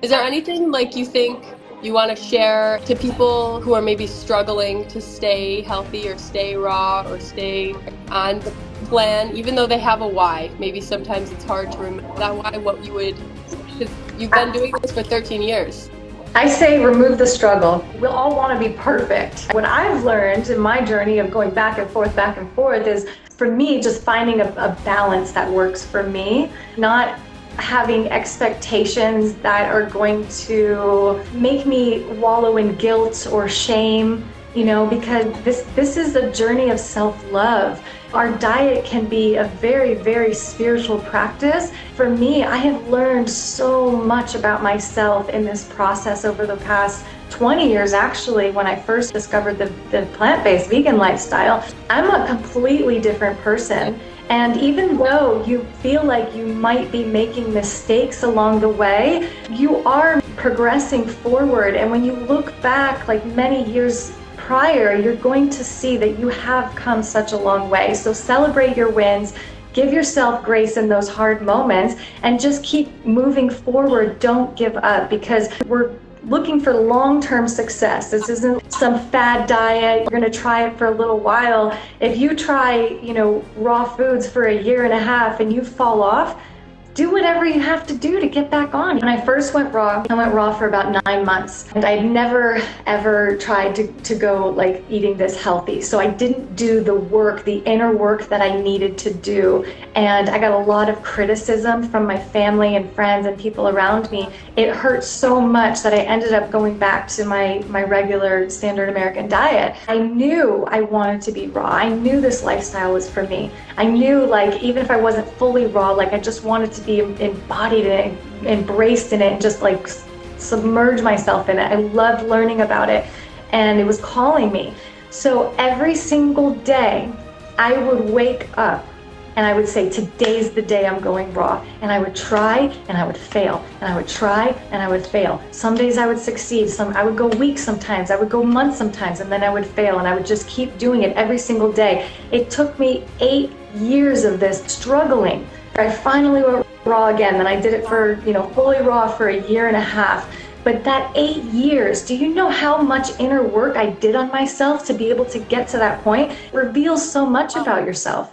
Is there anything like you think you want to share to people who are maybe struggling to stay healthy or stay raw or stay on the plan, even though they have a why? Maybe sometimes it's hard to remember that why, what you would, because you've been doing this for 13 years. I say remove the struggle. We'll all want to be perfect. What I've learned in my journey of going back and forth is for me just finding a balance that works for me, not having expectations that are going to make me wallow in guilt or shame, because this is a journey of self-love. Our diet can be a very, very spiritual practice. For me, I have learned so much about myself in this process over the past 20 years, actually, when I first discovered the plant-based vegan lifestyle. I'm a completely different person. And even though you feel like you might be making mistakes along the way, you are progressing forward. And when you look back like many years prior, you're going to see that you have come such a long way. So celebrate your wins, give yourself grace in those hard moments, and just keep moving forward. Don't give up, because we're looking for long-term success. This isn't some fad diet. You're going to try it for a little while. If you try, raw foods for a year and a half and you fall off, do whatever you have to do to get back on. When I first went raw, I went raw for about 9 months, and I'd never ever tried to go like eating this healthy. So I didn't do the work, the inner work that I needed to do. And I got a lot of criticism from my family and friends and people around me. It hurt so much that I ended up going back to my regular standard American diet. I knew I wanted to be raw. I knew this lifestyle was for me. I knew, like, even if I wasn't fully raw, like, I just wanted to be embodied in it, embraced in it, and just like submerge myself in it. I loved learning about it, and it was calling me. So every single day I would wake up and I would say, today's the day I'm going raw. And I would try and I would fail, and I would try and I would fail. Some days I would succeed, I would go weeks sometimes, I would go months sometimes, and then I would fail, and I would just keep doing it every single day. It took me 8 years of this struggling. I finally went raw again, then I did it for, fully raw for a year and a half. But that 8 years, do you know how much inner work I did on myself to be able to get to that point? It reveals so much about yourself.